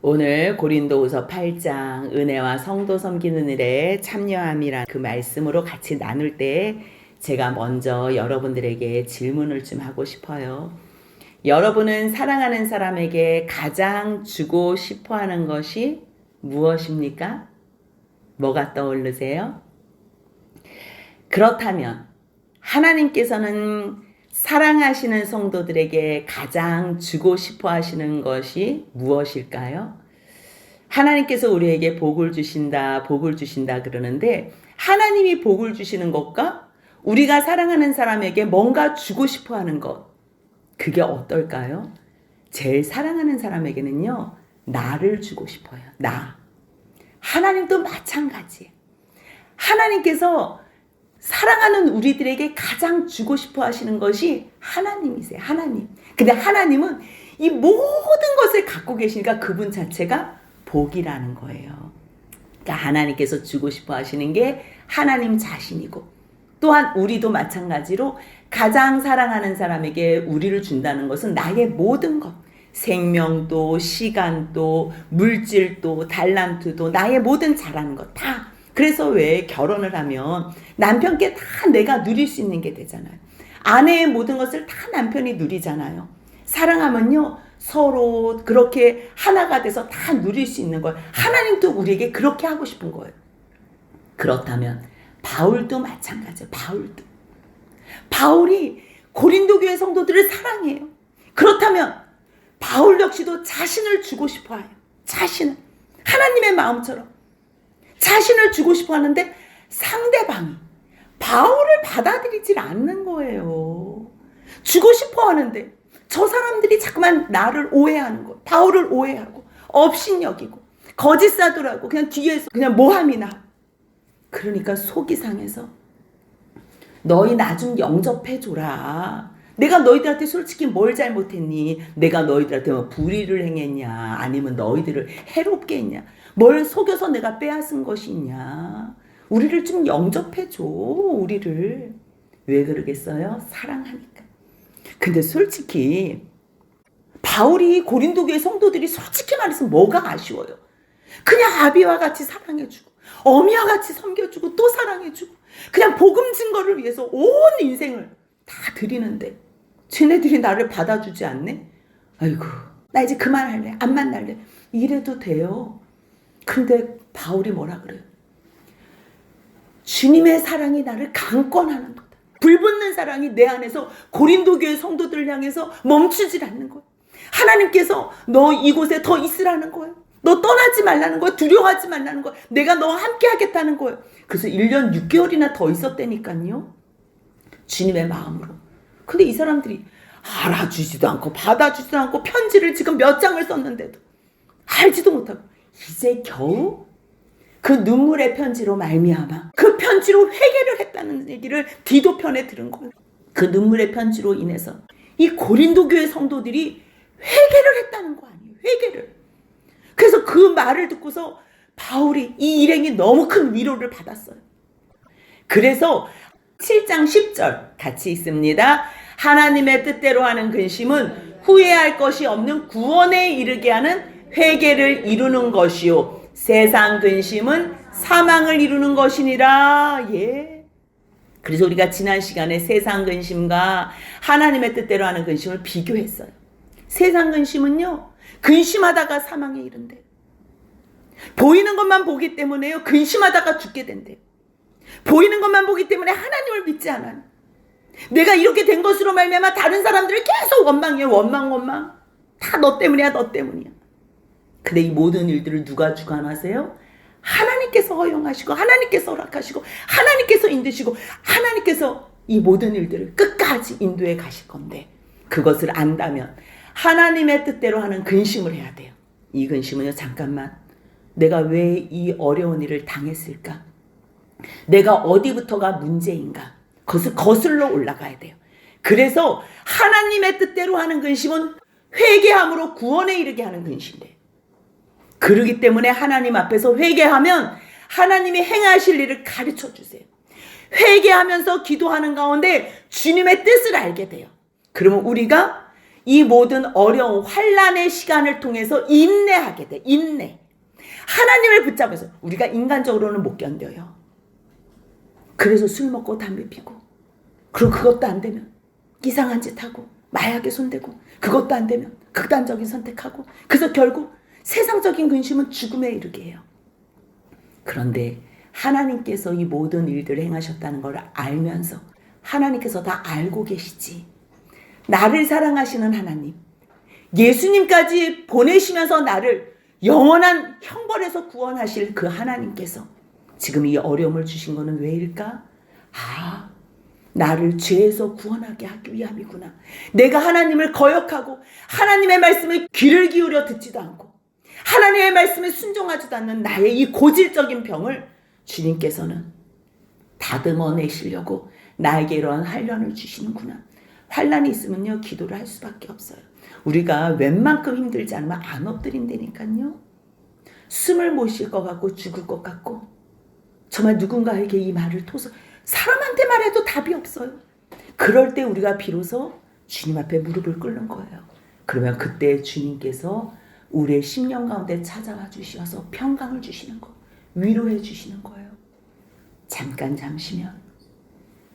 오늘 고린도후서 8장 은혜와 성도 섬기는 일에 참여함이란 그 말씀으로 같이 나눌 때 제가 먼저 여러분들에게 질문을 좀 하고 싶어요. 여러분은 사랑하는 사람에게 가장 주고 싶어 하는 것이 무엇입니까? 뭐가 떠오르세요? 그렇다면 하나님께서는 사랑하시는 성도들에게 가장 주고 싶어 하시는 것이 무엇일까요? 하나님께서 우리에게 복을 주신다 그러는데 하나님이 복을 주시는 것과 우리가 사랑하는 사람에게 뭔가 주고 싶어 하는 것, 그게 어떨까요? 제일 사랑하는 사람에게는요, 나를 주고 싶어요. 나. 하나님도 마찬가지예요. 하나님께서 사랑하는 우리들에게 가장 주고 싶어 하시는 것이 하나님이세요. 하나님. 근데 하나님은 이 모든 것을 갖고 계시니까 그분 자체가 복이라는 거예요. 그러니까 하나님께서 주고 싶어 하시는 게 하나님 자신이고, 또한 우리도 마찬가지로 가장 사랑하는 사람에게 우리를 준다는 것은 나의 모든 것, 생명도, 시간도, 물질도, 달란트도, 나의 모든 잘하는 것 다. 그래서 왜 결혼을 하면 남편께 다 내가 누릴 수 있는 게 되잖아요. 아내의 모든 것을 다 남편이 누리잖아요. 사랑하면요, 서로 그렇게 하나가 돼서 다 누릴 수 있는 거예요. 하나님도 우리에게 그렇게 하고 싶은 거예요. 그렇다면 바울도 마찬가지예요. 바울이 고린도 교회 성도들을 사랑해요. 그렇다면 바울 역시도 자신을 주고 싶어 해요. 자신을. 하나님의 마음처럼 자신을 주고 싶어 하는데 상대방이 바울을 받아들이질 않는 거예요. 주고 싶어 하는데 저 사람들이 자꾸만 나를 오해하는 거예요. 바울을 오해하고 업신여기고 거짓사도라고 그냥 뒤에서 그냥 모함이나. 그러니까 속이 상해서 너희 나 좀 영접해줘라. 내가 너희들한테 솔직히 뭘 잘못했니? 내가 너희들한테 뭐 불의를 행했냐? 아니면 너희들을 해롭게 했냐? 뭘 속여서 내가 빼앗은 것이 있냐? 우리를 좀 영접해줘. 우리를. 왜 그러겠어요? 사랑하니까. 근데 솔직히 바울이 고린도 교회 성도들이 솔직히 말해서 뭐가 아쉬워요? 그냥 아비와 같이 사랑해주고 어미와 같이 섬겨주고 또 사랑해주고 그냥 복음 증거를 위해서 온 인생을 다 드리는데 쟤네들이 나를 받아주지 않네? 아이고, 나 이제 그만할래. 안 만날래. 이래도 돼요. 근데 바울이 뭐라 그래요? 주님의 사랑이 나를 강권하는 거다. 불붙는 사랑이 내 안에서 고린도 교회 성도들을 향해서 멈추질 않는 거예요. 하나님께서 너 이곳에 더 있으라는 거예요. 너 떠나지 말라는 거예요. 두려워하지 말라는 거예요. 내가 너와 함께 하겠다는 거예요. 그래서 1년 6개월이나 더 있었다니까요. 주님의 마음으로. 근데 이 사람들이 알아주지도 않고 받아주지도 않고 편지를 지금 몇 장을 썼는데도 알지도 못하고 이제 겨우 그 눈물의 편지로 말미암아 그 편지로 회개를 했다는 얘기를 디도편에 들은 거예요. 그 눈물의 편지로 인해서 이 고린도 교회 성도들이 회개를 했다는 거 아니에요. 회개를. 그래서 그 말을 듣고서 바울이 이 일행이 너무 큰 위로를 받았어요. 그래서 7장 10절 같이 있습니다. 하나님의 뜻대로 하는 근심은 후회할 것이 없는 구원에 이르게 하는 회개를 이루는 것이요 세상 근심은 사망을 이루는 것이니라. 예. 그래서 우리가 지난 시간에 세상 근심과 하나님의 뜻대로 하는 근심을 비교했어요. 세상 근심은요, 근심하다가 사망에 이른대요. 보이는 것만 보기 때문에요, 근심하다가 죽게 된대요. 보이는 것만 보기 때문에 하나님을 믿지 않아요. 내가 이렇게 된 것으로 말미암아 다른 사람들을 계속 원망해요. 원망. 다 너 때문이야, 너 때문이야. 근데 이 모든 일들을 누가 주관하세요? 하나님께서 허용하시고 하나님께서 허락하시고 하나님께서 인도시고 하나님께서 이 모든 일들을 끝까지 인도해 가실 건데 그것을 안다면 하나님의 뜻대로 하는 근심을 해야 돼요. 이 근심은요, 잠깐만, 내가 왜 이 어려운 일을 당했을까? 내가 어디부터가 문제인가? 그것을 거슬러 올라가야 돼요. 그래서 하나님의 뜻대로 하는 근심은 회개함으로 구원에 이르게 하는 근심이래요. 그러기 때문에 하나님 앞에서 회개하면 하나님이 행하실 일을 가르쳐 주세요. 회개하면서 기도하는 가운데 주님의 뜻을 알게 돼요. 그러면 우리가 이 모든 어려운 환난의 시간을 통해서 인내하게 돼. 인내. 하나님을 붙잡아서 우리가 인간적으로는 못 견뎌요. 그래서 술 먹고 담배 피고, 그리고 그것도 안 되면 이상한 짓 하고 마약에 손대고, 그것도 안 되면 극단적인 선택하고, 그래서 결국 세상적인 근심은 죽음에 이르게 해요. 그런데 하나님께서 이 모든 일들을 행하셨다는 걸 알면서 하나님께서 다 알고 계시지. 나를 사랑하시는 하나님, 예수님까지 보내시면서 나를 영원한 형벌에서 구원하실 그 하나님께서 지금 이 어려움을 주신 거는 왜일까? 나를 죄에서 구원하게 하기 위함이구나. 내가 하나님을 거역하고 하나님의 말씀에 귀를 기울여 듣지도 않고 하나님의 말씀에 순종하지도 않는 나의 이 고질적인 병을 주님께서는 다듬어내시려고 나에게 이러한 환난을 주시는구나. 환난이 있으면요, 기도를 할 수밖에 없어요. 우리가 웬만큼 힘들지 않으면 안 엎드린다니까요. 숨을 못 쉴 것 같고 죽을 것 같고, 정말 누군가에게 이 말을 토서 사람한테 말해도 답이 없어요. 그럴 때 우리가 비로소 주님 앞에 무릎을 꿇는 거예요. 그러면 그때 주님께서 우리의 심령 가운데 찾아와 주셔서 평강을 주시는 거, 위로해 주시는 거예요. 잠시면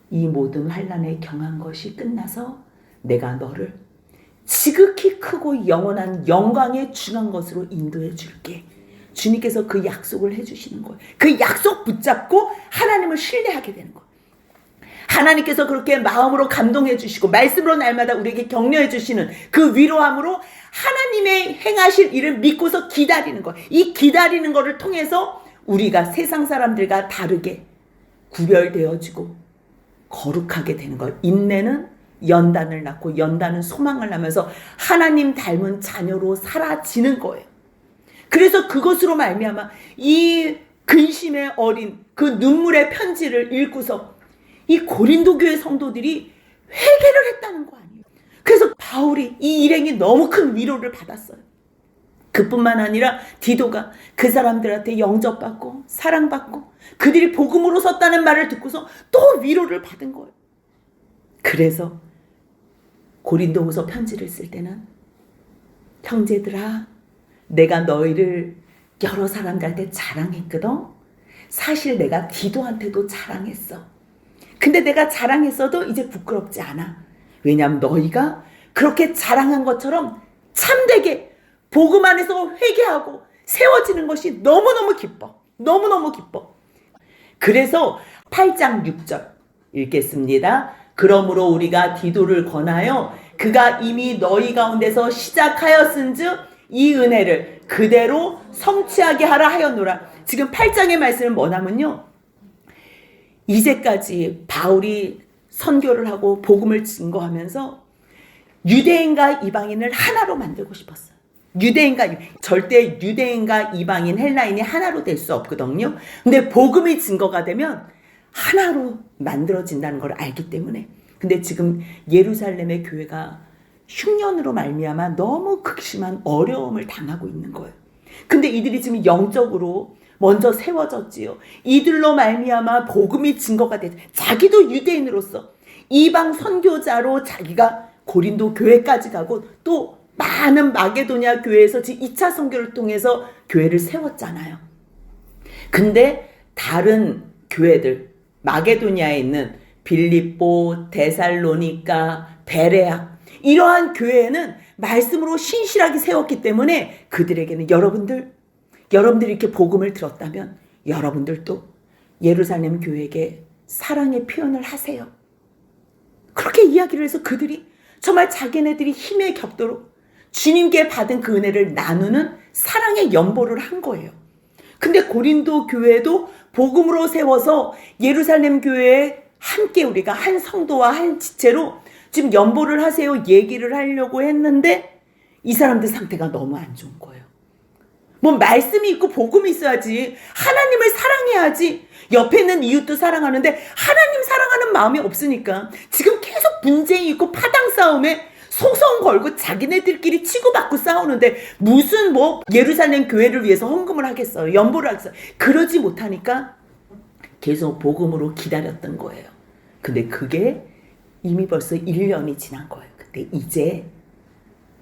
이 모든 환난에 경한 것이 끝나서 내가 너를 지극히 크고 영원한 영광에 중한 것으로 인도해 줄게. 주님께서 그 약속을 해주시는 거예요. 그 약속 붙잡고 하나님을 신뢰하게 되는 거예요. 하나님께서 그렇게 마음으로 감동해 주시고 말씀으로 날마다 우리에게 격려해 주시는 그 위로함으로 하나님의 행하실 일을 믿고서 기다리는 거예요. 이 기다리는 것을 통해서 우리가 세상 사람들과 다르게 구별되어지고 거룩하게 되는 거예요. 인내는 연단을 낳고 연단은 소망을 낳으면서 하나님 닮은 자녀로 사라지는 거예요. 그래서 그것으로 말미암아 이 근심에 어린 그 눈물의 편지를 읽고서 이 고린도 교회 성도들이 회개를 했다는 거 아니에요. 그래서 바울이 이 일행이 너무 큰 위로를 받았어요. 그뿐만 아니라 디도가 그 사람들한테 영접받고 사랑받고 그들이 복음으로 섰다는 말을 듣고서 또 위로를 받은 거예요. 그래서 고린도후서 편지를 쓸 때는 형제들아, 내가 너희를 여러 사람들한테 자랑했거든. 사실 내가 디도한테도 자랑했어. 근데 내가 자랑했어도 이제 부끄럽지 않아. 왜냐하면 너희가 그렇게 자랑한 것처럼 참되게 복음 안에서 회개하고 세워지는 것이 너무너무 기뻐. 너무너무 기뻐. 그래서 8장 6절 읽겠습니다. 그러므로 우리가 디도를 권하여 그가 이미 너희 가운데서 시작하였은즉 이 은혜를 그대로 성취하게 하라 하였노라. 지금 8장의 말씀은 뭐냐면요, 이제까지 바울이 선교를 하고 복음을 증거하면서 유대인과 이방인을 하나로 만들고 싶었어요. 절대 유대인과 이방인, 헬라인이 하나로 될 수 없거든요. 근데 복음이 증거가 되면 하나로 만들어진다는 걸 알기 때문에. 근데 지금 예루살렘의 교회가 흉년으로 말미암아 너무 극심한 어려움을 당하고 있는 거예요. 근데 이들이 지금 영적으로 먼저 세워졌지요. 이들로 말미암아 복음이 증거가 돼. 자기도 유대인으로서 이방 선교자로 자기가 고린도 교회까지 가고 또 많은 마게도냐 교회에서 지금 2차 선교를 통해서 교회를 세웠잖아요. 근데 다른 교회들, 마게도냐에 있는 빌립보, 데살로니가, 베레아, 이러한 교회는 말씀으로 신실하게 세웠기 때문에 그들에게는 여러분들이 이렇게 복음을 들었다면 여러분들도 예루살렘 교회에게 사랑의 표현을 하세요. 그렇게 이야기를 해서 그들이 정말 자기네들이 힘에 겹도록 주님께 받은 그 은혜를 나누는 사랑의 연보를 한 거예요. 근데 고린도 교회도 복음으로 세워서 예루살렘 교회에 함께 우리가 한 성도와 한 지체로 지금 연보를 하세요 얘기를 하려고 했는데 이 사람들 상태가 너무 안 좋은 거예요. 뭐 말씀이 있고 복음이 있어야지, 하나님을 사랑해야지, 옆에 있는 이웃도 사랑하는데 하나님 사랑하는 마음이 없으니까 지금 계속 분쟁이 있고 파당 싸움에 소송 걸고 자기네들끼리 치고받고 싸우는데 무슨 뭐 예루살렘 교회를 위해서 헌금을 하겠어요, 연보를 하겠어요. 그러지 못하니까 계속 복음으로 기다렸던 거예요. 근데 그게 이미 벌써 1년이 지난 거예요. 근데 이제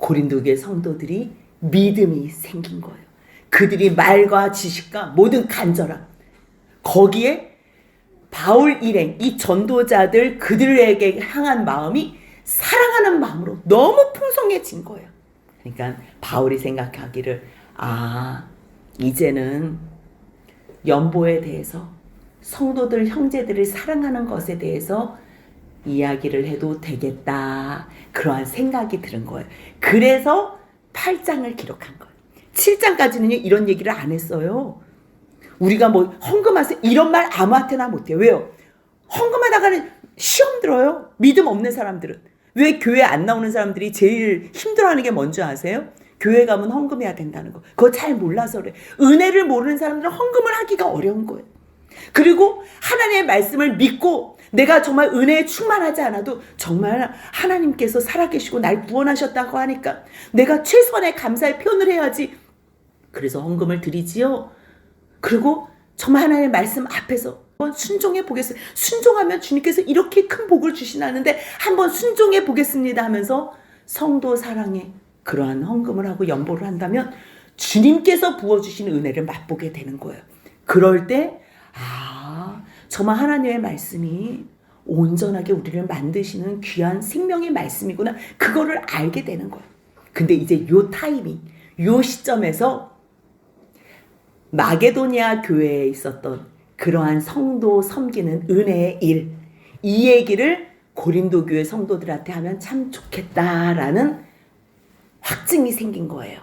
고린도 교회 성도들이 믿음이 생긴 거예요. 그들이 말과 지식과 모든 간절함, 거기에 바울 일행, 이 전도자들 그들에게 향한 마음이 사랑하는 마음으로 너무 풍성해진 거예요. 그러니까 바울이 생각하기를 이제는 연보에 대해서 성도들 형제들을 사랑하는 것에 대해서 이야기를 해도 되겠다, 그러한 생각이 드는 거예요. 그래서 8장을 기록한 거예요. 7장까지는 이런 얘기를 안 했어요. 우리가 뭐 헌금하세요 이런 말 아무한테나 못해요. 왜요? 헌금하다가는 시험 들어요. 믿음 없는 사람들은. 왜 교회 안 나오는 사람들이 제일 힘들어하는 게 뭔지 아세요? 교회 가면 헌금해야 된다는 거. 그거 잘 몰라서 그래. 은혜를 모르는 사람들은 헌금을 하기가 어려운 거예요. 그리고 하나님의 말씀을 믿고 내가 정말 은혜에 충만하지 않아도 정말 하나님께서 살아계시고 날 구원하셨다고 하니까 내가 최선의 감사의 표현을 해야지. 그래서 헌금을 드리지요. 그리고 정말 하나님의 말씀 앞에서 한번 순종해 보겠습니다. 순종하면 주님께서 이렇게 큰 복을 주시나는데 한번 순종해 보겠습니다 하면서 성도 사랑에 그러한 헌금을 하고 연보를 한다면 주님께서 부어주신 은혜를 맛보게 되는 거예요. 그럴 때 정말 하나님의 말씀이 온전하게 우리를 만드시는 귀한 생명의 말씀이구나, 그거를 알게 되는 거예요. 근데 이제 요 타이밍, 요 시점에서 마게도니아 교회에 있었던 그러한 성도 섬기는 은혜의 일, 이 얘기를 고린도 교회 성도들한테 하면 참 좋겠다라는 확증이 생긴 거예요.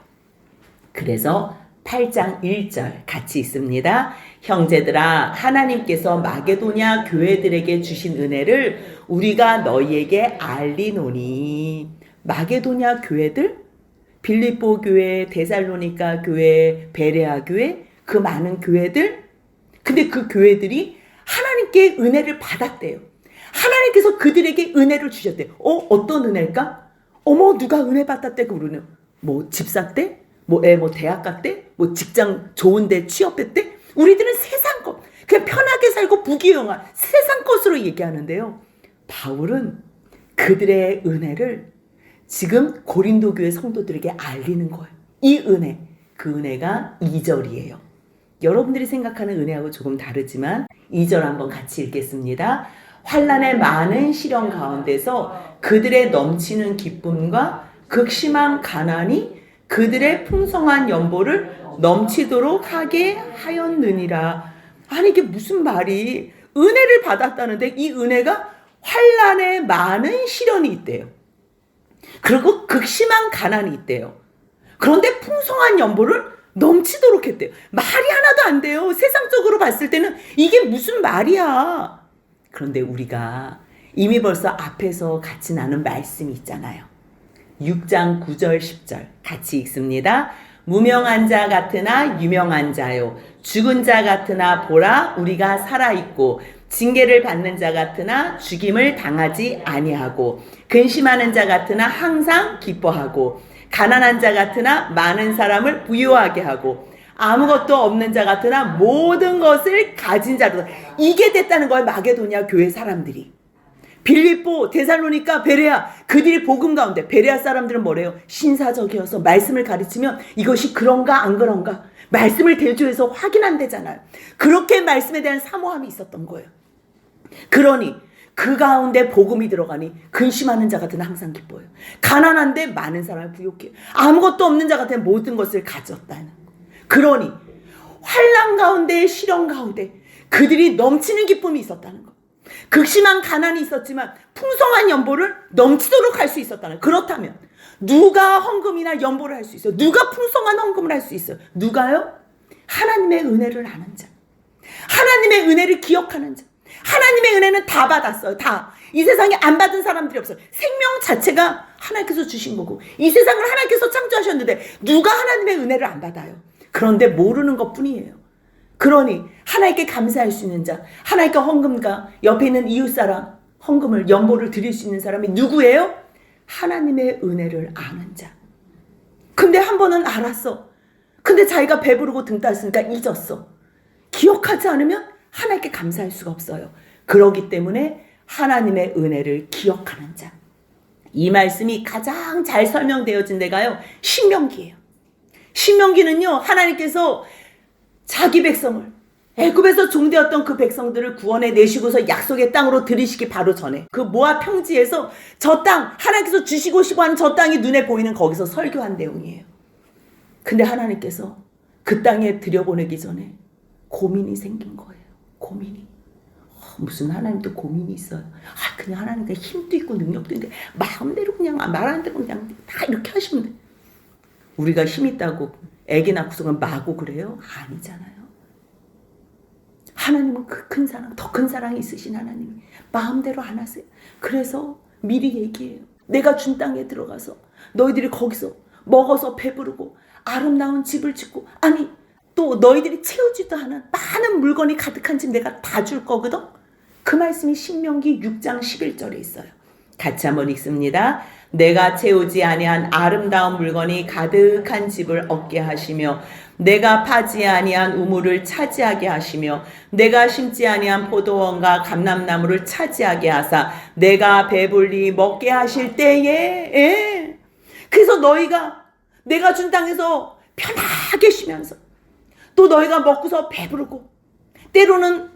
그래서 8장 1절 같이 있습니다. 형제들아, 하나님께서 마게도냐 교회들에게 주신 은혜를 우리가 너희에게 알리노니. 마게도냐 교회들, 빌립보 교회, 데살로니가 교회, 베레아 교회, 그 많은 교회들, 근데 그 교회들이 하나님께 은혜를 받았대요. 하나님께서 그들에게 은혜를 주셨대요. 어떤 은혜일까? 누가 은혜 받았대? 그러는 뭐 집사 때? 뭐 대학 갔대? 뭐 직장 좋은데 취업했대? 우리들은 세상 것, 그냥 편하게 살고 부귀영화 세상 것으로 얘기하는데요. 바울은 그들의 은혜를 지금 고린도 교회 성도들에게 알리는 거예요. 이 은혜, 그 은혜가 2절이에요. 여러분들이 생각하는 은혜하고 조금 다르지만 2절 한번 같이 읽겠습니다. 환난의 많은 시련 가운데서 그들의 넘치는 기쁨과 극심한 가난이 그들의 풍성한 연보를 넘치도록 하게 하였느니라. 아니 이게 무슨 말이, 은혜를 받았다는데 이 은혜가 환난에 많은 시련이 있대요. 그리고 극심한 가난이 있대요. 그런데 풍성한 연보를 넘치도록 했대요. 말이 하나도 안 돼요. 세상적으로 봤을 때는 이게 무슨 말이야. 그런데 우리가 이미 벌써 앞에서 같이 나눈 말씀이 있잖아요. 6장 9절 10절 같이 읽습니다. 무명한 자 같으나 유명한 자요, 죽은 자 같으나 보라 우리가 살아있고, 징계를 받는 자 같으나 죽임을 당하지 아니하고, 근심하는 자 같으나 항상 기뻐하고, 가난한 자 같으나 많은 사람을 부유하게 하고, 아무것도 없는 자 같으나 모든 것을 가진 자로. 이게 됐다는 거예요. 마게도냐 교회 사람들이. 빌립보, 데살로니가, 베레아, 그들이 복음 가운데, 베레아 사람들은 뭐래요? 신사적이어서 말씀을 가르치면 이것이 그런가 안 그런가 말씀을 대조해서 확인한대잖아요. 그렇게 말씀에 대한 사모함이 있었던 거예요. 그러니 그 가운데 복음이 들어가니 근심하는 자 같은 항상 기뻐요. 가난한데 많은 사람을 부욕해요. 아무것도 없는 자 같은 모든 것을 가졌다는 거. 그러니 환난 가운데, 시련 가운데 그들이 넘치는 기쁨이 있었다는 거. 극심한 가난이 있었지만 풍성한 연보를 넘치도록 할 수 있었다는 거. 그렇다면 누가 헌금이나 연보를 할 수 있어요? 누가 풍성한 헌금을 할 수 있어요? 누가요? 하나님의 은혜를 아는 자, 하나님의 은혜를 기억하는 자. 하나님의 은혜는 다 받았어요. 다. 이 세상에 안 받은 사람들이 없어요. 생명 자체가 하나님께서 주신 거고, 이 세상을 하나님께서 창조하셨는데 누가 하나님의 은혜를 안 받아요? 그런데 모르는 것뿐이에요. 그러니 하나님께 감사할 수 있는 자, 하나님께 헌금과 옆에 있는 이웃사람 헌금을, 연보를 드릴 수 있는 사람이 누구예요? 하나님의 은혜를 아는 자. 근데 한 번은 알았어. 근데 자기가 배부르고 등 땄으니까 잊었어. 기억하지 않으면 하나님께 감사할 수가 없어요. 그렇기 때문에 하나님의 은혜를 기억하는 자, 이 말씀이 가장 잘 설명되어진 데가요, 신명기예요. 신명기는요, 하나님께서 자기 백성을, 애굽에서 종되었던 그 백성들을 구원해 내시고서 약속의 땅으로 들이시기 바로 전에 그 모압 평지에서 저 땅, 하나님께서 주시고 싶어 하는 저 땅이 눈에 보이는 거기서 설교한 내용이에요. 근데 하나님께서 그 땅에 들여보내기 전에 고민이 생긴 거예요. 고민이. 무슨 하나님도 고민이 있어요. 그냥 하나님께 힘도 있고 능력도 있는데 마음대로 그냥 말하는 대로 그냥 다 이렇게 하시면 돼. 우리가 힘 있다고 애기 낳고서 마구 그래요? 아니잖아요. 하나님은 그 큰 사랑, 더 큰 사랑이 있으신 하나님이 마음대로 안 하세요. 그래서 미리 얘기해요. 내가 준 땅에 들어가서 너희들이 거기서 먹어서 배부르고 아름다운 집을 짓고, 아니 또 너희들이 채우지도 않은 많은 물건이 가득한 집 내가 다 줄 거거든. 그 말씀이 신명기 6장 11절에 있어요. 같이 한번 읽습니다. 내가 채우지 아니한 아름다운 물건이 가득한 집을 얻게 하시며 내가 파지 아니한 우물을 차지하게 하시며 내가 심지 아니한 포도원과 감람나무를 차지하게 하사 내가 배불리 먹게 하실 때에, 그래서 너희가 내가 준 땅에서 편하게 쉬면서 또 너희가 먹고서 배부르고 때로는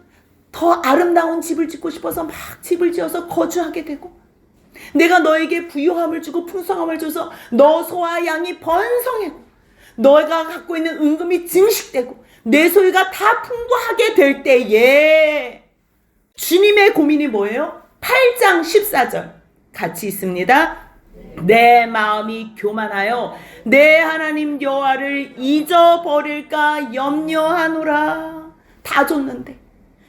더 아름다운 집을 짓고 싶어서 막 집을 지어서 거주하게 되고, 내가 너에게 부유함을 주고 풍성함을 줘서 너 소와 양이 번성하고 너희가 갖고 있는 은금이 증식되고 내 소유가 다 풍부하게 될 때에, 주님의 고민이 뭐예요? 8장 14절 같이 있습니다. 내 마음이 교만하여 내 하나님 여호와를 잊어버릴까 염려하노라. 다 줬는데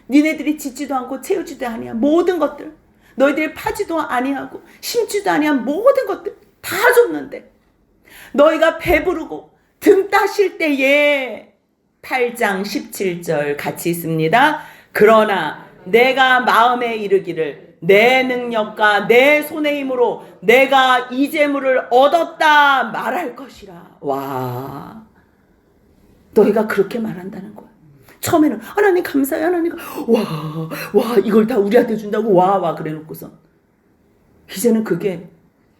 니네들이 짓지도 않고 채우지도 아니한 모든 것들, 너희들이 파지도 아니하고 심지도 아니한 모든 것들 다 줬는데 너희가 배부르고 등 따실 때에, 8장 17절 같이 있습니다. 그러나 내가 마음에 이르기를 내 능력과 내 손의 힘으로 내가 이 재물을 얻었다 말할 것이라. 와, 너희가 그렇게 말한다는 거야. 처음에는 하나님 감사해, 하나님 와 이걸 다 우리한테 준다고 와 그래 놓고서 이제는 그게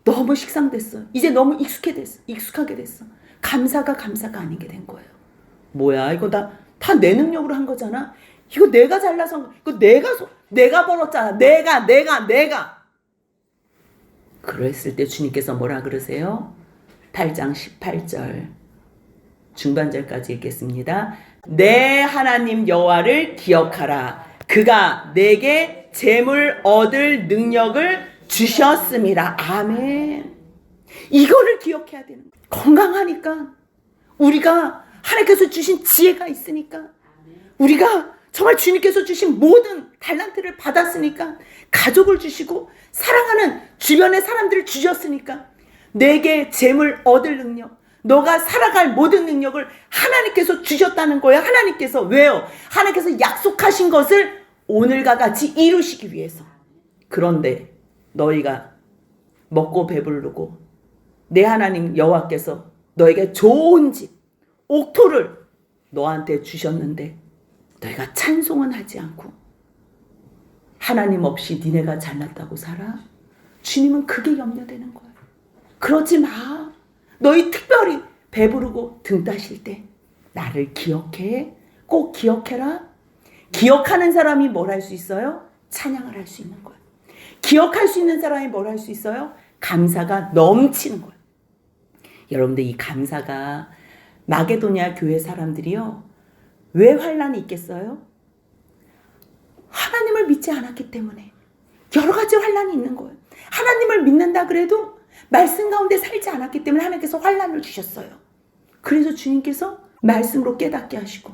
너무 식상됐어. 이제 너무 익숙하게 됐어. 감사가 아니게 된 거예요. 뭐야, 이거 다 내 능력으로 한 거잖아. 이거 내가 잘나서, 이거 내가 벌었잖아. 내가. 그랬을 때 주님께서 뭐라 그러세요? 8장 18절 중반절까지 읽겠습니다. 내 하나님 여호와를 기억하라. 그가 내게 재물 얻을 능력을 주셨음이라. 아멘. 이거를 기억해야 되는 거예요. 건강하니까, 우리가 하나님께서 주신 지혜가 있으니까, 우리가 정말 주님께서 주신 모든 달란트를 받았으니까, 가족을 주시고 사랑하는 주변의 사람들을 주셨으니까 내게 재물 얻을 능력, 너가 살아갈 모든 능력을 하나님께서 주셨다는 거예요. 하나님께서. 왜요? 하나님께서 약속하신 것을 오늘과 같이 이루시기 위해서. 그런데 너희가 먹고 배부르고 내 하나님 여호와께서 너에게 좋은 집, 옥토를 너한테 주셨는데 너희가 찬송은 하지 않고 하나님 없이 니네가 잘났다고 살아? 주님은 그게 염려되는 거예요. 그러지 마. 너희 특별히 배부르고 등 따실 때 나를 기억해. 꼭 기억해라. 기억하는 사람이 뭘 할 수 있어요? 찬양을 할 수 있는 거예요. 기억할 수 있는 사람이 뭘 할 수 있어요? 감사가 넘치는 거예요. 여러분들, 이 감사가 마게도냐 교회 사람들이요, 왜 환란이 있겠어요? 하나님을 믿지 않았기 때문에 여러 가지 환란이 있는 거예요. 하나님을 믿는다 그래도 말씀 가운데 살지 않았기 때문에 하나님께서 환란을 주셨어요. 그래서 주님께서 말씀으로 깨닫게 하시고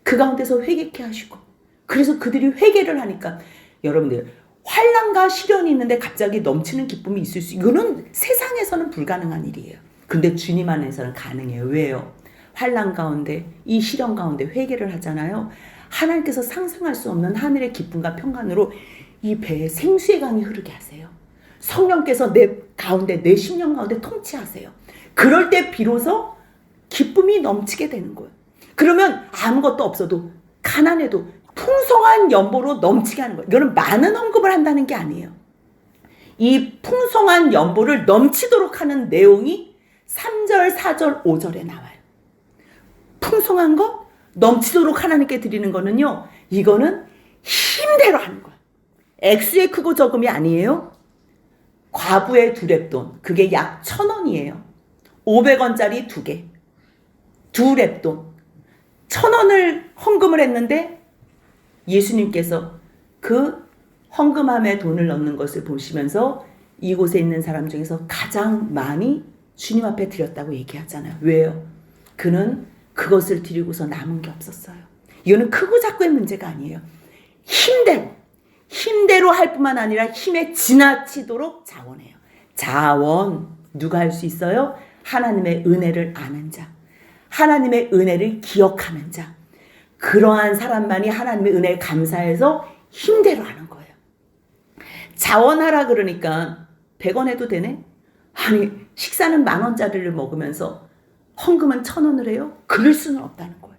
그 가운데서 회개케 하시고, 그래서 그들이 회개를 하니까, 여러분들, 환란과 시련이 있는데 갑자기 넘치는 기쁨이 있을 수, 이거는 세상에서는 불가능한 일이에요. 근데 주님 안에서는 가능해요. 왜요? 환란 가운데, 이 시련 가운데 회개를 하잖아요. 하나님께서 상상할 수 없는 하늘의 기쁨과 평안으로 이 배에 생수의 강이 흐르게 하세요. 성령께서 내 가운데, 내 심령 가운데 통치하세요. 그럴 때 비로소 기쁨이 넘치게 되는 거예요. 그러면 아무것도 없어도, 가난해도 풍성한 연보로 넘치게 하는 거예요. 이거는 많은 헌금을 한다는 게 아니에요. 이 풍성한 연보를 넘치도록 하는 내용이 3절, 4절, 5절에 나와요. 풍성한 것, 넘치도록 하나님께 드리는 거는요, 이거는 힘대로 하는 거예요. 액수의 크고 적음이 아니에요. 과부의 두렙돈, 그게 약 1,000원이에요. 500원짜리 2개, 2렙돈. 1,000원을 헌금을 했는데 예수님께서 그 헌금함에 돈을 넣는 것을 보시면서 이곳에 있는 사람 중에서 가장 많이 주님 앞에 드렸다고 얘기하잖아요. 왜요? 그는 그것을 드리고서 남은 게 없었어요. 이거는 크고 작고의 문제가 아니에요. 힘대로 할 뿐만 아니라 힘에 지나치도록 자원해요. 자원, 누가 할 수 있어요? 하나님의 은혜를 아는 자, 하나님의 은혜를 기억하는 자, 그러한 사람만이 하나님의 은혜에 감사해서 힘대로 하는 거예요. 자원하라 그러니까 100원 해도 되네? 아니, 식사는 10,000원짜리를 먹으면서 헌금은 1,000원을 해요? 그럴 수는 없다는 거예요.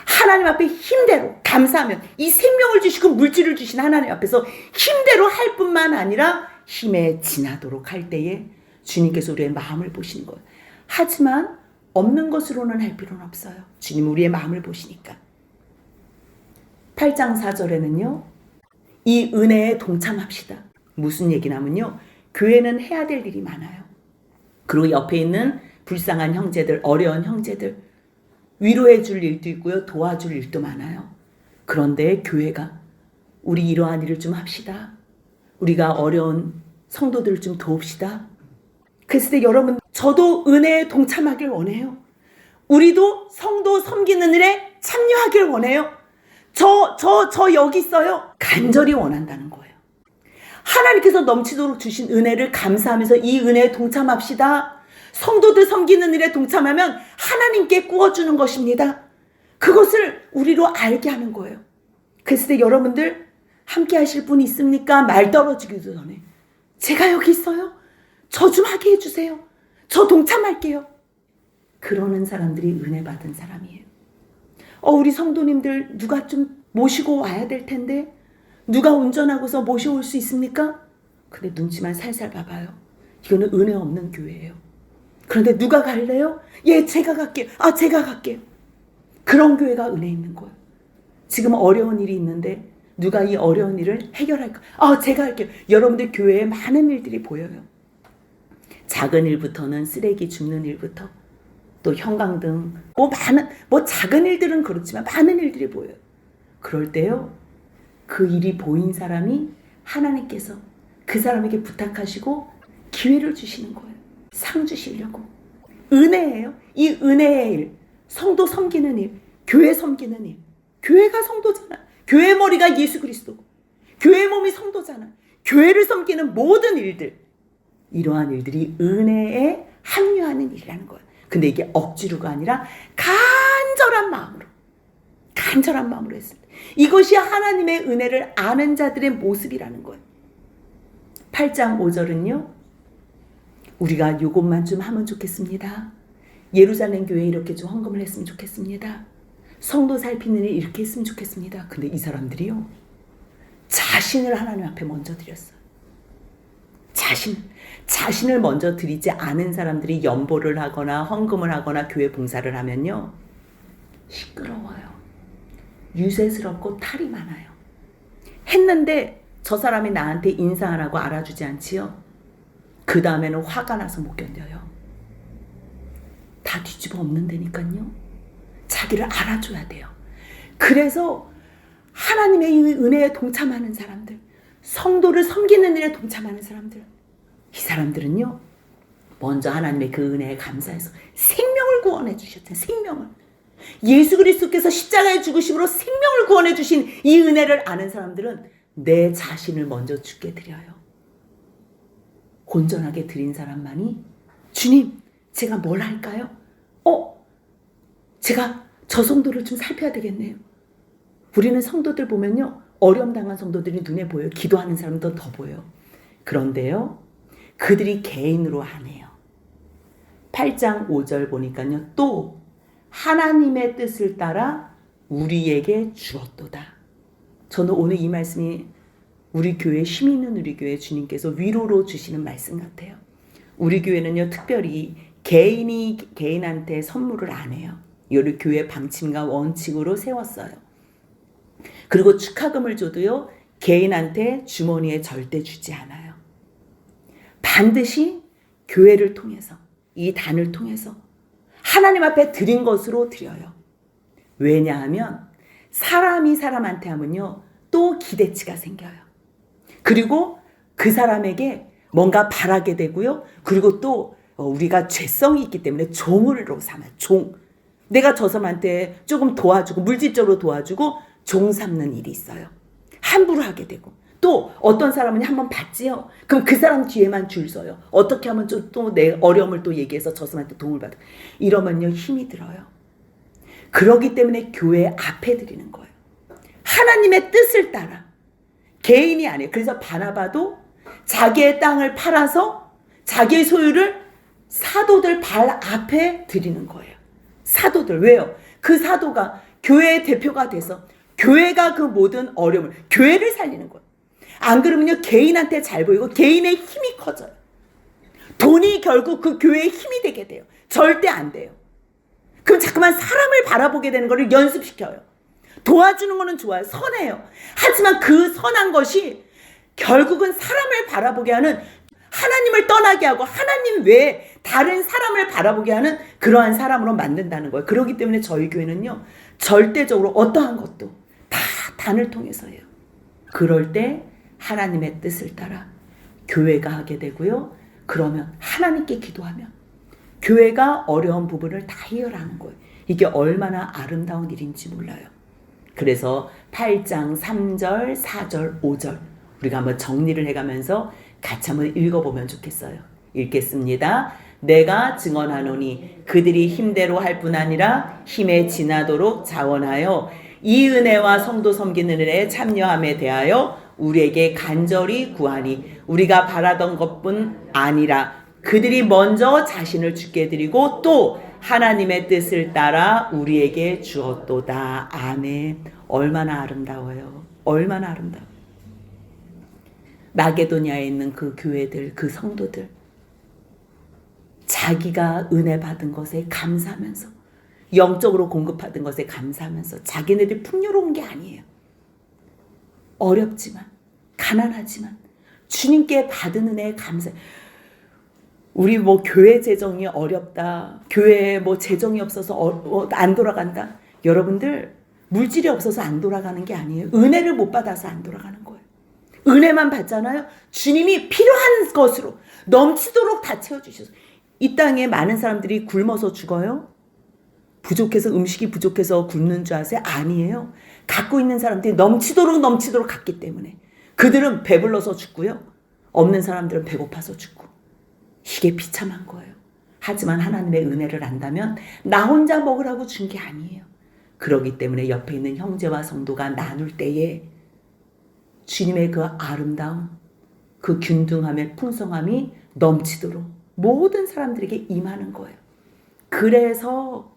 하나님 앞에 힘대로 감사하면, 이 생명을 주시고 물질을 주신 하나님 앞에서 힘대로 할 뿐만 아니라 힘에 지나도록 할 때에 주님께서 우리의 마음을 보시는 거예요. 하지만 없는 것으로는 할 필요는 없어요. 주님 우리의 마음을 보시니까. 8장 4절에는요. 이 은혜에 동참합시다. 무슨 얘기냐면요. 교회는 해야 될 일이 많아요. 그리고 옆에 있는 불쌍한 형제들, 어려운 형제들, 위로해 줄 일도 있고요. 도와줄 일도 많아요. 그런데 교회가 우리 이러한 일을 좀 합시다. 우리가 어려운 성도들을 좀 도웁시다. 그랬을 때 여러분, 저도 은혜에 동참하길 원해요. 우리도 성도 섬기는 일에 참여하길 원해요. 저 여기 있어요. 간절히 원한다는 거예요. 하나님께서 넘치도록 주신 은혜를 감사하면서 이 은혜에 동참합시다. 성도들 섬기는 일에 동참하면 하나님께 구워주는 것입니다. 그것을 우리로 알게 하는 거예요. 그랬을 때 여러분들 함께 하실 분이 있습니까? 말 떨어지기도 전에 제가 여기 있어요. 저 좀 하게 해주세요. 저 동참할게요. 그러는 사람들이 은혜 받은 사람이에요. 우리 성도님들 누가 좀 모시고 와야 될 텐데 누가 운전하고서 모셔올 수 있습니까? 근데 눈치만 살살 봐봐요. 이거는 은혜 없는 교회예요. 그런데 누가 갈래요? 예, 제가 갈게요. 제가 갈게요. 그런 교회가 은혜 있는 거예요. 지금 어려운 일이 있는데 누가 이 어려운 일을 해결할까? 제가 할게요. 여러분들 교회에 많은 일들이 보여요. 작은 일부터는 쓰레기 줍는 일부터 또 형광등, 작은 일들은 그렇지만 많은 일들이 보여요. 그럴 때요, 그 일이 보인 사람이 하나님께서 그 사람에게 부탁하시고 기회를 주시는 거예요. 상 주시려고. 은혜예요. 이 은혜의 일, 성도 섬기는 일, 교회 섬기는 일. 교회가 성도잖아. 교회 머리가 예수 그리스도고 교회 몸이 성도잖아. 교회를 섬기는 모든 일들, 이러한 일들이 은혜에 합류하는 일이라는 거예요. 근데 이게 억지로가 아니라 간절한 마음으로 했을 때, 이것이 하나님의 은혜를 아는 자들의 모습이라는 거예요. 8장 5절은요. 우리가 요것만 좀 하면 좋겠습니다. 예루살렘 교회에 이렇게 좀 헌금을 했으면 좋겠습니다. 성도 살피는 일 이렇게 했으면 좋겠습니다. 근데 이 사람들이요, 자신을 하나님 앞에 먼저 드렸어요. 자신을 먼저 드리지 않은 사람들이 연보를 하거나 헌금을 하거나 교회 봉사를 하면요, 시끄러워요. 유세스럽고 탈이 많아요. 했는데 저 사람이 나한테 인사 안 하고 알아주지 않지요. 그 다음에는 화가 나서 못 견뎌요. 다 뒤집어 엎는다니까요. 자기를 알아줘야 돼요. 그래서 하나님의 이 은혜에 동참하는 사람들, 성도를 섬기는 일에 동참하는 사람들, 이 사람들은요, 먼저 하나님의 그 은혜에 감사해서 생명을 구원해 주셨잖아요. 생명을. 예수 그리스도께서 십자가의 죽으심으로 생명을 구원해 주신 이 은혜를 아는 사람들은 내 자신을 먼저 주께 드려요. 온전하게 드린 사람만이, 주님, 제가 뭘 할까요? 제가 저 성도를 좀 살펴야 되겠네요. 우리는 성도들 보면요, 어려움 당한 성도들이 눈에 보여요. 기도하는 사람도 더 보여요. 그런데요, 그들이 개인으로 안 해요. 8장 5절 보니까요, 또 하나님의 뜻을 따라 우리에게 주었도다. 저는 오늘 이 말씀이 우리 교회 힘 있는 우리 교회 주님께서 위로로 주시는 말씀 같아요. 우리 교회는요 특별히 개인이 개인한테 선물을 안 해요. 이를 교회 방침과 원칙으로 세웠어요. 그리고 축하금을 줘도요 개인한테 주머니에 절대 주지 않아요. 반드시 교회를 통해서 이 단을 통해서 하나님 앞에 드린 것으로 드려요. 왜냐하면 사람이 사람한테 하면요 또 기대치가 생겨요. 그리고 그 사람에게 뭔가 바라게 되고요. 그리고 또 우리가 죄성이 있기 때문에 종으로 삼아요. 종. 내가 저 사람한테 조금 도와주고 물질적으로 도와주고 종 삼는 일이 있어요. 함부로 하게 되고 또 어떤 사람은 한번 받지요. 그럼 그 사람 뒤에만 줄 서요. 어떻게 하면 또 내 어려움을 또 얘기해서 저 사람한테 도움을 받아. 이러면요 힘이 들어요. 그러기 때문에 교회 앞에 드리는 거예요. 하나님의 뜻을 따라 개인이 아니에요. 그래서 바나바도 자기의 땅을 팔아서 자기의 소유를 사도들 발 앞에 드리는 거예요. 사도들. 왜요? 그 사도가 교회의 대표가 돼서 교회가 그 모든 어려움을 교회를 살리는 거예요. 안 그러면요 개인한테 잘 보이고 개인의 힘이 커져요. 돈이 결국 그 교회의 힘이 되게 돼요. 절대 안 돼요. 그럼 자꾸만 사람을 바라보게 되는 거를 연습시켜요. 도와주는 거는 좋아요. 선해요. 하지만 그 선한 것이 결국은 사람을 바라보게 하는 하나님을 떠나게 하고 하나님 외에 다른 사람을 바라보게 하는 그러한 사람으로 만든다는 거예요. 그렇기 때문에 저희 교회는요 절대적으로 어떠한 것도 다 단을 통해서예요. 그럴 때 하나님의 뜻을 따라 교회가 하게 되고요. 그러면 하나님께 기도하면 교회가 어려운 부분을 다 해결하는 거예요. 이게 얼마나 아름다운 일인지 몰라요. 그래서 8장 3절, 4절, 5절 우리가 한번 정리를 해가면서 같이 한번 읽어보면 좋겠어요. 읽겠습니다. 내가 증언하노니 그들이 힘대로 할 뿐 아니라 힘에 지나도록 자원하여 이 은혜와 성도 섬기는 은혜에 참여함에 대하여 우리에게 간절히 구하니 우리가 바라던 것뿐 아니라 그들이 먼저 자신을 주께 드리고 또 하나님의 뜻을 따라 우리에게 주었도다. 아멘. 얼마나 아름다워요. 얼마나 아름다워요. 마게도냐에 있는 그 교회들, 그 성도들 자기가 은혜 받은 것에 감사하면서 영적으로 공급받은 것에 감사하면서 자기네들이 풍요로운 게 아니에요. 어렵지만 가난하지만 주님께 받은 은혜에 감사해요. 우리 교회 재정이 어렵다. 교회에 재정이 없어서 안 돌아간다. 여러분들 물질이 없어서 안 돌아가는 게 아니에요. 은혜를 못 받아서 안 돌아가는 거예요. 은혜만 받잖아요. 주님이 필요한 것으로 넘치도록 다 채워주셔서 이 땅에 많은 사람들이 굶어서 죽어요. 부족해서 음식이 부족해서 굶는 줄 아세요? 아니에요. 갖고 있는 사람들이 넘치도록 갖기 때문에 그들은 배불러서 죽고요. 없는 사람들은 배고파서 죽고 이게 비참한 거예요. 하지만 하나님의 은혜를 안다면 나 혼자 먹으라고 준 게 아니에요. 그러기 때문에 옆에 있는 형제와 성도가 나눌 때에 주님의 그 아름다움, 그 균등함의 풍성함이 넘치도록 모든 사람들에게 임하는 거예요. 그래서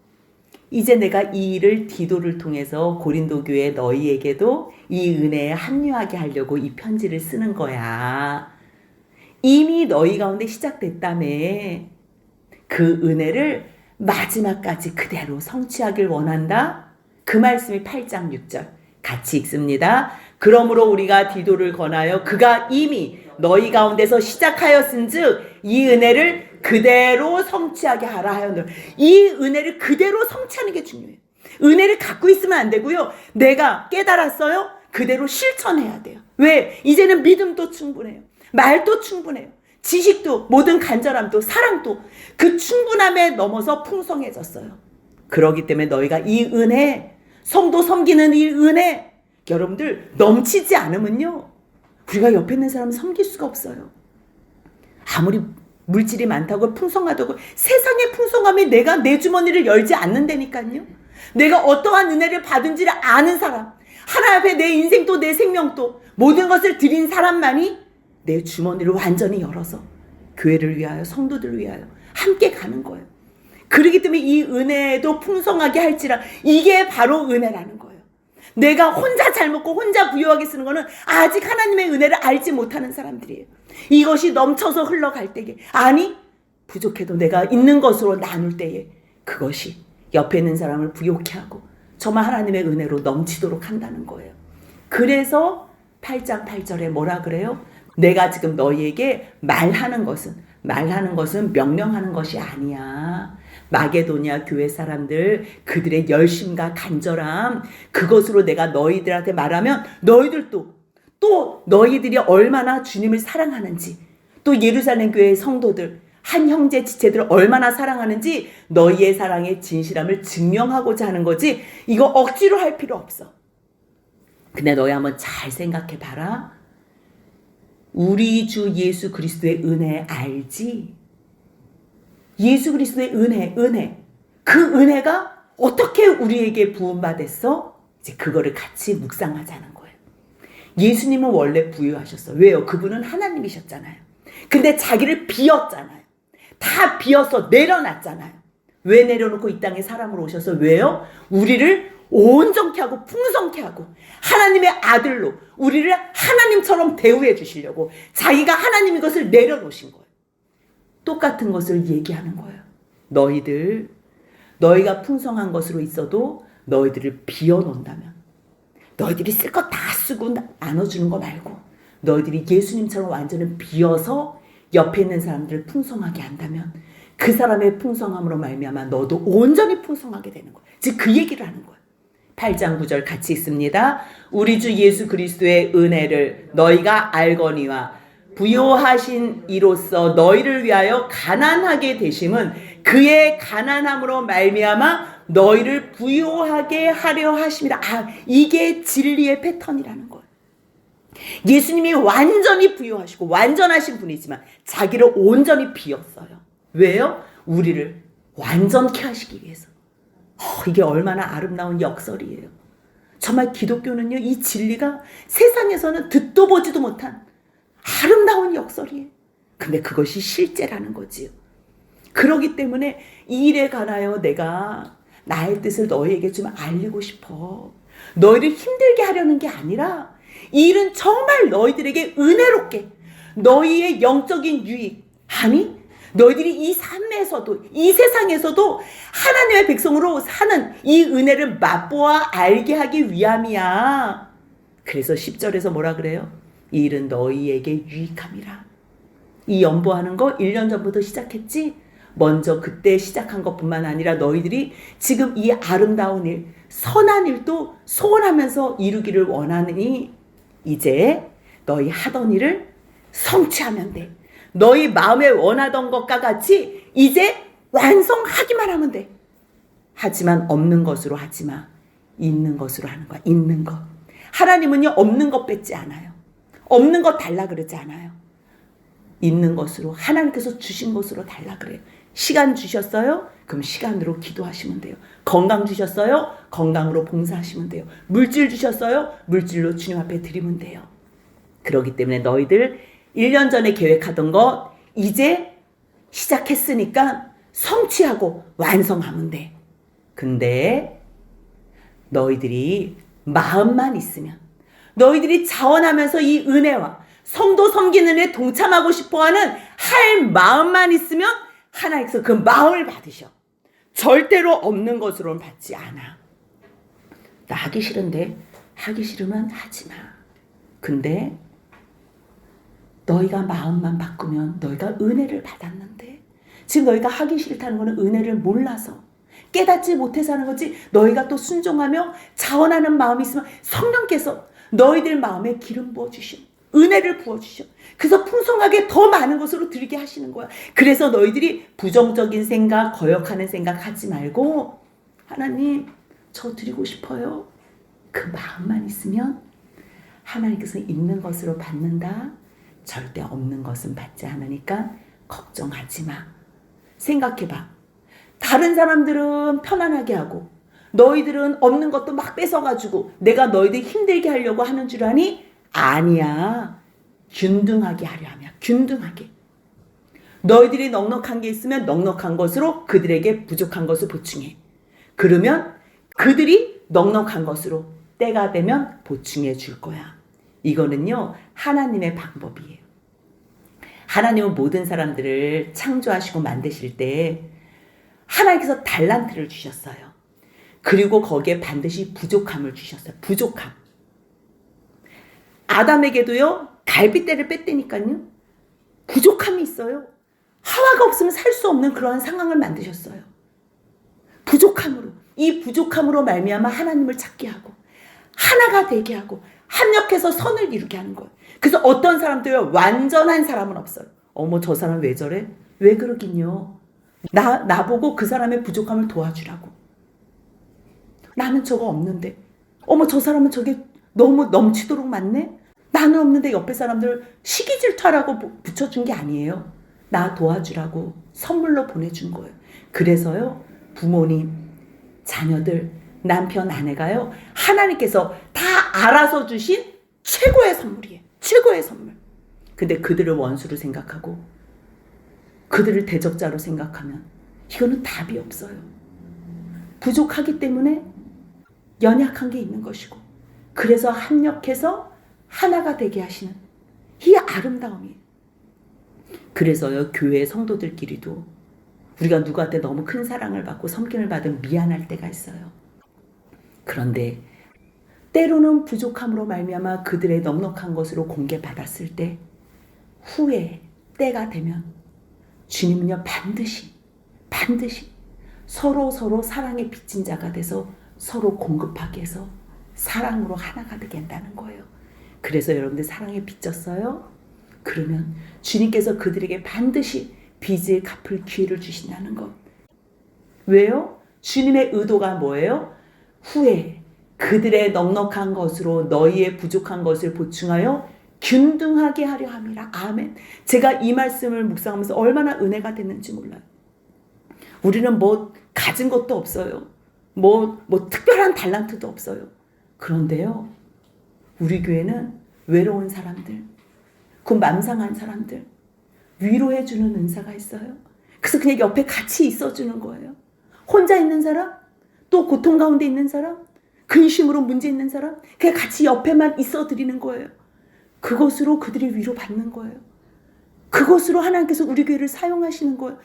이제 내가 이 일을 디도를 통해서 고린도 교회 너희에게도 이 은혜에 합류하게 하려고 이 편지를 쓰는 거야. 이미 너희 가운데 시작됐다며. 그 은혜를 마지막까지 그대로 성취하길 원한다. 그 말씀이 8장 6절 같이 읽습니다. 그러므로 우리가 디도를 권하여 그가 이미 너희 가운데서 시작하였은즉 이 은혜를 그대로 성취하게 하라 하였노라. 이 은혜를 그대로 성취하는 게 중요해요. 은혜를 갖고 있으면 안 되고요. 내가 깨달았어요. 그대로 실천해야 돼요. 왜? 이제는 믿음도 충분해요. 말도 충분해요. 지식도 모든 간절함도 사랑도 그 충분함에 넘어서 풍성해졌어요. 그렇기 때문에 너희가 이 은혜, 성도 섬기는 이 은혜 여러분들 넘치지 않으면요. 우리가 옆에 있는 사람을 섬길 수가 없어요. 아무리 물질이 많다고 풍성하다고 세상의 풍성함이 내가 내 주머니를 열지 않는다니까요. 내가 어떠한 은혜를 받은지를 아는 사람, 하나님 앞에 내 인생도 내 생명도 모든 것을 드린 사람만이 내 주머니를 완전히 열어서 교회를 위하여 성도들을 위하여 함께 가는 거예요. 그렇기 때문에 이 은혜도 풍성하게 할지라 이게 바로 은혜라는 거예요. 내가 혼자 잘 먹고 혼자 부유하게 쓰는 거는 아직 하나님의 은혜를 알지 못하는 사람들이에요. 이것이 넘쳐서 흘러갈 때에, 아니 부족해도 내가 있는 것으로 나눌 때에 그것이 옆에 있는 사람을 부욕해 하고 정말 하나님의 은혜로 넘치도록 한다는 거예요. 그래서 8장 8절에 뭐라 그래요? 내가 지금 너희에게 말하는 것은 명령하는 것이 아니야. 마게도냐 교회 사람들, 그들의 열심과 간절함, 그것으로 내가 너희들한테 말하면 너희들도 또 너희들이 얼마나 주님을 사랑하는지, 또 예루살렘 교회의 성도들, 한 형제 지체들을 얼마나 사랑하는지 너희의 사랑의 진실함을 증명하고자 하는 거지, 이거 억지로 할 필요 없어. 근데 너희 한번 잘 생각해 봐라. 우리 주 예수 그리스도의 은혜 알지? 예수 그리스도의 은혜. 그 은혜가 어떻게 우리에게 부음받았어? 이제 그거를 같이 묵상하자는 거예요. 예수님은 원래 부유하셨어. 왜요? 그분은 하나님이셨잖아요. 근데 자기를 비웠잖아요. 다 비어서 내려놨잖아요. 왜 내려놓고 이 땅에 사람으로 오셔서? 왜요? 우리를 온전케 하고 풍성케 하고 하나님의 아들로 우리를 하나님처럼 대우해 주시려고 자기가 하나님인 것을 내려놓으신 거예요. 똑같은 것을 얘기하는 거예요. 너희가 풍성한 것으로 있어도 너희들을 비워놓는다면, 너희들이 쓸 것 다 쓰고 나눠주는 거 말고 너희들이 예수님처럼 완전히 비어서 옆에 있는 사람들을 풍성하게 한다면 그 사람의 풍성함으로 말미암아 너도 온전히 풍성하게 되는 거예요. 즉 그 얘기를 하는 거예요. 8장 9절 같이 읽습니다. 우리 주 예수 그리스도의 은혜를 너희가 알거니와 부요하신 이로써 너희를 위하여 가난하게 되심은 그의 가난함으로 말미암아 너희를 부요하게 하려 하심이라. 이게 진리의 패턴이라는 거예요. 예수님이 완전히 부요하시고 완전하신 분이지만 자기를 온전히 비웠어요. 왜요? 우리를 완전케 하시기 위해서. 이게 얼마나 아름다운 역설이에요. 정말 기독교는요, 이 진리가 세상에서는 듣도 보지도 못한 아름다운 역설이에요. 근데 그것이 실제라는 거지요. 그러기 때문에 이 일에 관하여 내가 나의 뜻을 너희에게 좀 알리고 싶어. 너희를 힘들게 하려는 게 아니라 이 일은 정말 너희들에게 은혜롭게 너희의 영적인 유익, 아니 너희들이 이 삶에서도 이 세상에서도 하나님의 백성으로 사는 이 은혜를 맛보아 알게 하기 위함이야. 그래서 10절에서 뭐라 그래요? 이 일은 너희에게 유익함이라. 이 연보하는 거 1년 전부터 시작했지? 먼저 그때 시작한 것뿐만 아니라 너희들이 지금 이 아름다운 일, 선한 일도 소원하면서 이루기를 원하느니 이제 너희 하던 일을 성취하면 돼. 너희 마음에 원하던 것과 같이 이제 완성하기만 하면 돼. 하지만 없는 것으로 하지 마. 있는 것으로 하는 거야. 있는 것. 하나님은요, 없는 것 뺏지 않아요. 없는 것 달라 그러지 않아요. 있는 것으로, 하나님께서 주신 것으로 달라 그래요. 시간 주셨어요? 그럼 시간으로 기도하시면 돼요. 건강 주셨어요? 건강으로 봉사하시면 돼요. 물질 주셨어요? 물질로 주님 앞에 드리면 돼요. 그렇기 때문에 너희들 1년 전에 계획하던 것 이제 시작했으니까 성취하고 완성하면 돼. 근데 너희들이 마음만 있으면, 너희들이 자원하면서 이 은혜와 성도 섬기는 데 동참하고 싶어하는 할 마음만 있으면 하나님께서 그 마음을 받으셔. 절대로 없는 것으로는 받지 않아. 나 하기 싫은데, 하기 싫으면 하지 마. 근데 너희가 마음만 바꾸면 너희가 은혜를 받았는데, 지금 너희가 하기 싫다는 것은 은혜를 몰라서 깨닫지 못해서 하는 거지. 너희가 또 순종하며 자원하는 마음이 있으면 성령께서 너희들 마음에 기름 부어주셔. 은혜를 부어주셔. 그래서 풍성하게 더 많은 것으로 드리게 하시는 거야. 그래서 너희들이 부정적인 생각, 거역하는 생각 하지 말고, 하나님 저 드리고 싶어요. 그 마음만 있으면 하나님께서 있는 것으로 받는다. 절대 없는 것은 받지 않으니까 걱정하지 마. 생각해봐. 다른 사람들은 편안하게 하고 너희들은 없는 것도 막 뺏어가지고 내가 너희들 힘들게 하려고 하는 줄 아니? 아니야. 균등하게 하려 하면 균등하게. 너희들이 넉넉한 게 있으면 넉넉한 것으로 그들에게 부족한 것을 보충해. 그러면 그들이 넉넉한 것으로 때가 되면 보충해 줄 거야. 이거는요, 하나님의 방법이에요. 하나님은 모든 사람들을 창조하시고 만드실 때 하나님께서 달란트를 주셨어요. 그리고 거기에 반드시 부족함을 주셨어요. 부족함. 아담에게도요, 갈빗대를 뺐다니까요. 부족함이 있어요. 하와가 없으면 살 수 없는 그러한 상황을 만드셨어요. 부족함으로. 이 부족함으로 말미암아 하나님을 찾게 하고 하나가 되게 하고 합력해서 선을 이루게 하는 거예요. 그래서 어떤 사람들은 완전한 사람은 없어요. 어머, 저 사람 왜 저래? 왜 그러긴요? 나보고 그 사람의 부족함을 도와주라고. 나는 저거 없는데. 어머, 저 사람은 저게 너무 넘치도록 많네? 나는 없는데 옆에 사람들을 시기 질투하라고 붙여준 게 아니에요. 나 도와주라고 선물로 보내준 거예요. 그래서요, 부모님, 자녀들, 남편, 아내가요, 하나님께서 다 알아서 주신 최고의 선물이에요. 최고의 선물. 근데 그들을 원수로 생각하고 그들을 대적자로 생각하면 이거는 답이 없어요. 부족하기 때문에 연약한 게 있는 것이고, 그래서 합력해서 하나가 되게 하시는 이 아름다움이에요. 그래서요, 교회 성도들끼리도 우리가 누구한테 너무 큰 사랑을 받고 섬김을 받으면 미안할 때가 있어요. 그런데 때로는 부족함으로 말미암아 그들의 넉넉한 것으로 공개받았을 때 후에 때가 되면 주님은요, 반드시 서로 사랑에 빚진 자가 돼서 서로 공급하게 해서 사랑으로 하나가 되게 한다는 거예요. 그래서 여러분들 사랑에 빚졌어요? 그러면 주님께서 그들에게 반드시 빚을 갚을 기회를 주신다는 것. 왜요? 주님의 의도가 뭐예요? 후에 그들의 넉넉한 것으로 너희의 부족한 것을 보충하여 균등하게 하려 함이라. 아멘. 제가 이 말씀을 묵상하면서 얼마나 은혜가 됐는지 몰라요. 우리는 뭐 가진 것도 없어요. 뭐 특별한 달란트도 없어요. 그런데요, 우리 교회는 외로운 사람들, 그 맘상한 사람들 위로해주는 은사가 있어요. 그래서 그냥 옆에 같이 있어주는 거예요. 혼자 있는 사람, 또 고통 가운데 있는 사람, 근심으로 문제 있는 사람, 그냥 같이 옆에만 있어드리는 거예요. 그것으로 그들이 위로받는 거예요. 그것으로 하나님께서 우리 교회를 사용하시는 거예요.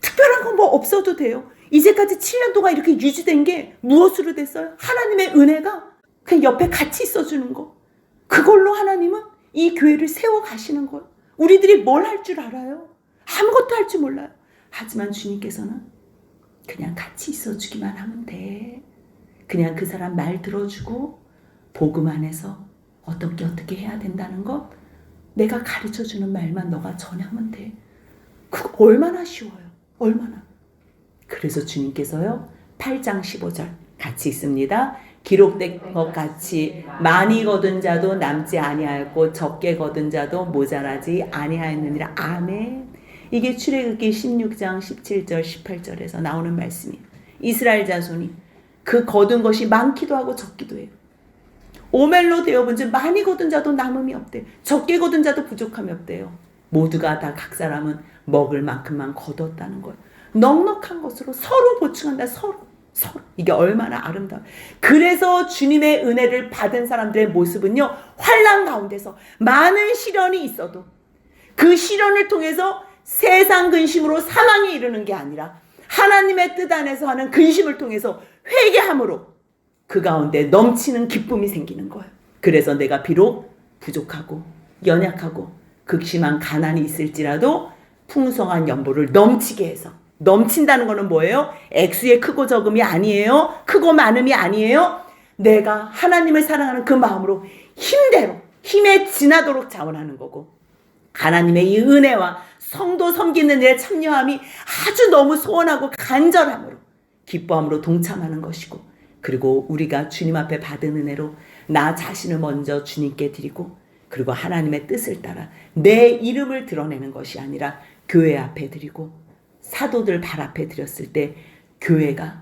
특별한 건 뭐 없어도 돼요. 이제까지 7년 동안 이렇게 유지된 게 무엇으로 됐어요? 하나님의 은혜가 그냥 옆에 같이 있어주는 거. 그걸로 하나님은 이 교회를 세워가시는 거예요. 우리들이 뭘 할 줄 알아요? 아무것도 할 줄 몰라요. 하지만 주님께서는 그냥 같이 있어주기만 하면 돼. 그냥 그 사람 말 들어주고 복음 안에서 어떻게 해야 된다는 것, 내가 가르쳐주는 말만 너가 전하면 돼. 그거 얼마나 쉬워요. 얼마나. 그래서 주님께서요, 8장 15절 같이 있습니다. 기록된 것 같이 많이 거둔 자도 남지 아니하였고 적게 거둔 자도 모자라지 아니하였느니라. 아멘. 이게 출애굽기 16장 17절 18절에서 나오는 말씀이에요. 이스라엘 자손이 그 거둔 것이 많기도 하고 적기도 해요. 오멜로 되어본즉 많이 거둔 자도 남음이 없대. 적게 거둔 자도 부족함이 없대요. 모두가 다 각 사람은 먹을 만큼만 거뒀다는 거예요. 넉넉한 것으로 서로 보충한다. 서로. 이게 얼마나 아름다워. 그래서 주님의 은혜를 받은 사람들의 모습은요, 환난 가운데서 많은 시련이 있어도 그 시련을 통해서 세상 근심으로 사망에 이르는 게 아니라 하나님의 뜻 안에서 하는 근심을 통해서 회개함으로 그 가운데 넘치는 기쁨이 생기는 거예요. 그래서 내가 비록 부족하고 연약하고 극심한 가난이 있을지라도 풍성한 연보를 넘치게 해서, 넘친다는 거는 뭐예요? 액수의 크고 적음이 아니에요. 크고 많음이 아니에요. 내가 하나님을 사랑하는 그 마음으로 힘대로, 힘에 지나도록 자원하는 거고, 하나님의 이 은혜와 성도 섬기는 일에 참여함이 아주 너무 소원하고 간절함으로 기뻐함으로 동참하는 것이고, 그리고 우리가 주님 앞에 받은 은혜로 나 자신을 먼저 주님께 드리고, 그리고 하나님의 뜻을 따라 내 이름을 드러내는 것이 아니라 교회 앞에 드리고 사도들 발 앞에 드렸을 때 교회가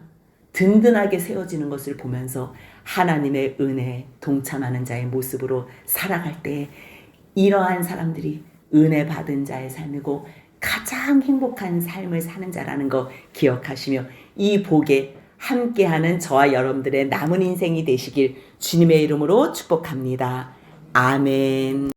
든든하게 세워지는 것을 보면서 하나님의 은혜에 동참하는 자의 모습으로 살아갈 때 이러한 사람들이 은혜 받은 자의 삶이고 가장 행복한 삶을 사는 자라는 거 기억하시며 이 복에 함께하는 저와 여러분들의 남은 인생이 되시길 주님의 이름으로 축복합니다. 아멘.